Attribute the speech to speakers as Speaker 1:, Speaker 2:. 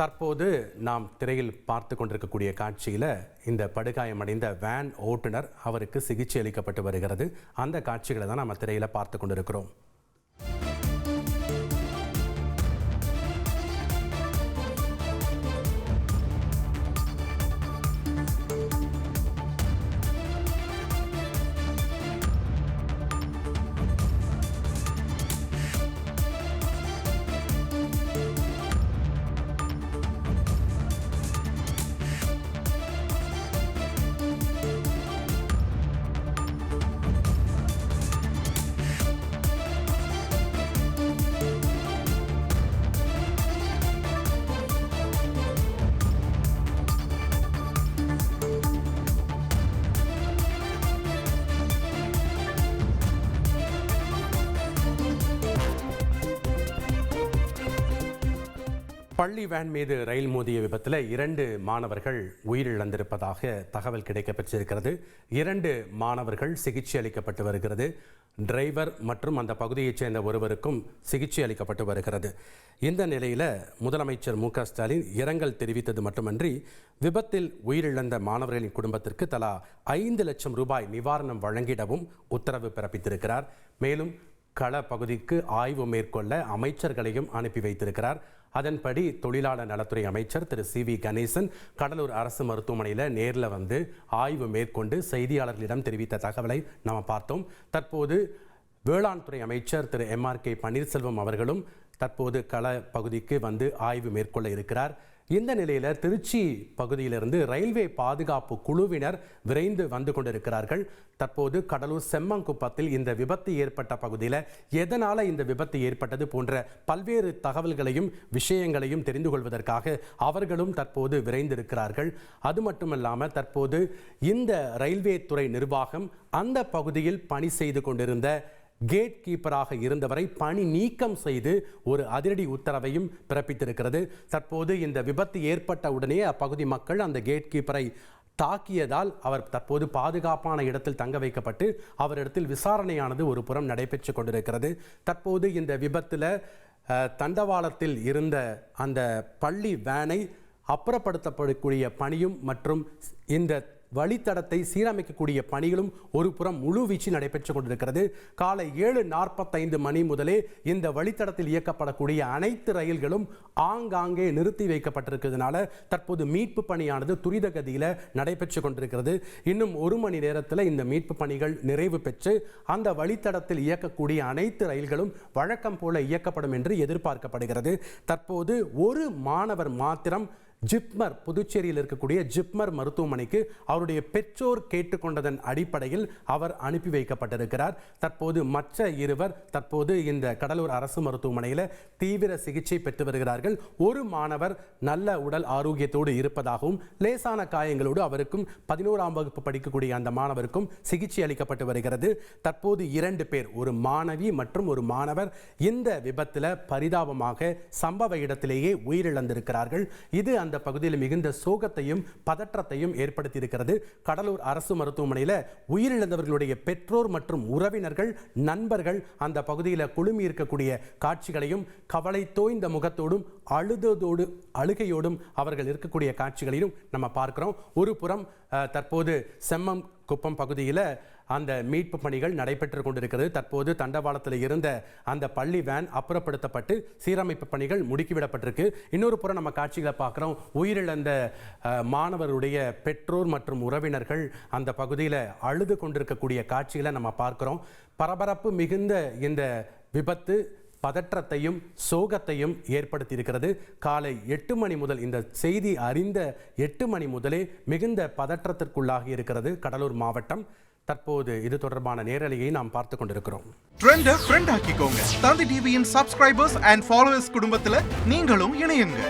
Speaker 1: தற்போது நாம் திரையில் பார்த்து கொண்டிருக்கக்கூடிய காட்சியில் இந்த படுகாயமடைந்த வேன் ஓட்டுநர் அவருக்கு சிகிச்சை அளிக்கப்பட்டு வருகிறது. அந்த காட்சிகளை தான் நம்ம திரையில் பார்த்து கொண்டிருக்கிறோம். பள்ளி வேன் மீது ரயில் மோதிய விபத்தில் 2 மாணவர்கள் உயிரிழந்திருப்பதாக தகவல் கிடைக்கப்பெற்றிருக்கிறது. 2 மாணவர்கள் சிகிச்சை அளிக்கப்பட்டு வருகிறது. டிரைவர் மற்றும் அந்த பகுதியைச் சேர்ந்த ஒருவருக்கும் சிகிச்சை அளிக்கப்பட்டு வருகிறது. இந்த நிலையில் முதலமைச்சர் மு.க. ஸ்டாலின் இரங்கல் தெரிவித்தது மட்டுமன்றி விபத்தில் உயிரிழந்த மாணவர்களின் குடும்பத்திற்கு தலா 5 லட்சம் ரூபாய் நிவாரணம் வழங்கிடவும் உத்தரவு பிறப்பித்திருக்கிறார். மேலும் கள பகுதிக்கு ஆய்வு மேற்கொள்ள அமைச்சர்களையும் அனுப்பி வைத்திருக்கிறார். அதன்படி தொழிலாளர் நலத்துறை அமைச்சர் திரு சி.வி. கணேசன் கடலூர் அரசு மருத்துவமனையில் நேரில் வந்து ஆய்வு மேற்கொண்டு செய்தியாளர்களிடம் தெரிவித்த தகவலை நாம் பார்த்தோம். தற்போது வேளாண் துறை அமைச்சர் திரு எம்.ஆர்.கே. பன்னீர்செல்வம் அவர்களும் தற்போது கள பகுதிக்கு வந்து ஆய்வு மேற்கொள்ள இருக்கிறார். இந்த நிலையில் திருச்சி பகுதியிலிருந்து ரயில்வே பாதுகாப்பு குழுவினர் விரைந்து வந்து கொண்டிருக்கிறார்கள். தற்போது கடலூர் செம்மங்குப்பத்தில் இந்த விபத்து ஏற்பட்ட பகுதியில் எதனால் இந்த விபத்து ஏற்பட்டது போன்ற பல்வேறு தகவல்களையும் விஷயங்களையும் தெரிந்து கொள்வதற்காக அவர்களும் தற்போது விரைந்திருக்கிறார்கள். அது மட்டுமல்லாமல் தற்போது இந்த ரயில்வே துறை நிர்வாகம் அந்த பகுதியில் பணி செய்து கொண்டிருந்த கேட் கீப்பராக இருந்தவரை பணி நீக்கம் செய்து ஒரு அதிரடி உத்தரவையும் பிறப்பித்திருக்கிறது. தற்போது இந்த விபத்து ஏற்பட்ட உடனே அப்பகுதி மக்கள் அந்த கேட் கீப்பரை தாக்கியதால் அவர் தற்போது பாதுகாப்பான இடத்தில் தங்க வைக்கப்பட்டு அவரிடத்தில் விசாரணையானது ஒரு புறம் நடைபெற்று கொண்டிருக்கிறது. தற்போது இந்த விபத்தில் தண்டவாளத்தில் இருந்த அந்த பள்ளி வேனை அப்புறப்படுத்தப்படக்கூடிய பணியும் மற்றும் இந்த வழித்தடத்தை சீரமைக்கக்கூடிய பணிகளும் ஒரு புறம் முழுவீச்சு நடைபெற்று கொண்டிருக்கிறது. காலை 7:45 மணி முதலே இந்த வழித்தடத்தில் இயக்கப்படக்கூடிய அனைத்து ரயில்களும் ஆங்காங்கே நிறுத்தி வைக்கப்பட்டிருக்கிறதுனால தற்போது மீட்பு பணியானது துரித கதியில் நடைபெற்று கொண்டிருக்கிறது. இன்னும் 1 மணி நேரத்தில் இந்த மீட்பு பணிகள் நிறைவு பெற்று அந்த வழித்தடத்தில் இயக்கக்கூடிய அனைத்து ரயில்களும் வழக்கம் போல இயக்கப்படும் என்று எதிர்பார்க்கப்படுகிறது. தற்போது ஒரு மாணவர் மாத்திரம் ஜிப்மர் புதுச்சேரியில் இருக்கக்கூடிய ஜிப்மர் மருத்துவமனைக்கு அவருடைய பெற்றோர் கேட்டுக்கொண்டதன் அடிப்படையில் அவர் அனுப்பி வைக்கப்பட்டிருக்கிறார். தற்போது மற்ற இருவர் தற்போது இந்த கடலூர் அரசு மருத்துவமனையில் தீவிர சிகிச்சை பெற்று வருகிறார்கள். ஒரு மாணவர் நல்ல உடல் ஆரோக்கியத்தோடு இருப்பதாகவும் லேசான காயங்களோடு அவருக்கும் 11ஆம் வகுப்பு படிக்கக்கூடிய அந்த மாணவருக்கும் சிகிச்சை அளிக்கப்பட்டு வருகிறது. தற்போது 2 பேர், ஒரு மாணவி மற்றும் ஒரு மாணவர் இந்த விபத்தில் பரிதாபமாக சம்பவ இடத்திலேயே உயிரிழந்திருக்கிறார்கள். இது அந்த பகுதியில் மிகுந்த சோகத்தையும் பதற்றத்தையும் ஏற்படுத்தி இருக்கிறது. கடலூர் அரசு மருத்துவமனையில் உயிரிழந்தவர்களுடைய பெற்றோர் மற்றும் உறவினர்கள், நண்பர்கள் அந்த பகுதியில் குழுமி இருக்கக்கூடிய காட்சிகளையும் கவலை தோய்ந்த முகத்தோடும் அழுகையோடும் அவர்கள் இருக்கக்கூடிய காட்சிகளையும் நம்ம பார்க்கிறோம். ஒரு புறம் தற்போது செம்மங்குப்பம் பகுதியில் அந்த மீட்பு பணிகள் நடைபெற்று கொண்டிருக்கிறது. தற்போது தண்டவாளத்தில் இருந்த அந்த பள்ளி வேன் அப்புறப்படுத்தப்பட்டு சீரமைப்பு பணிகள் முடுக்கிவிடப்பட்டிருக்கு. இன்னொரு புறம் நம்ம காட்சிகளை பார்க்குறோம். உயிரிழந்த மாணவருடைய பெற்றோர் மற்றும் உறவினர்கள் அந்த பகுதியில் அழுது கொண்டிருக்கக்கூடிய காட்சிகளை நம்ம பார்க்குறோம். பரபரப்பு மிகுந்த இந்த விபத்து பதற்றத்தையும் சோகத்தையும் ஏற்படுத்தி இருக்கிறது. காலை 8 மணி முதல், இந்த செய்தி அறிந்த 8 மணி முதலே மிகுந்த பதற்றத்திற்குள்ளாகி இருக்கிறது கடலூர் மாவட்டம். தற்போது இது தொடர்பான நேரலையை நாம் பார்த்து கொண்டிருக்கிறோம்.
Speaker 2: ட்ரெண்டை ஃப்ரெண்ட் ஆக்கிக்கோங்க. தந்தி டிவியின் சப்ஸ்கிரைபர்ஸ் அண்ட் ஃபாலோவர்ஸ் குடும்பத்தில் நீங்களும் இணையுங்க.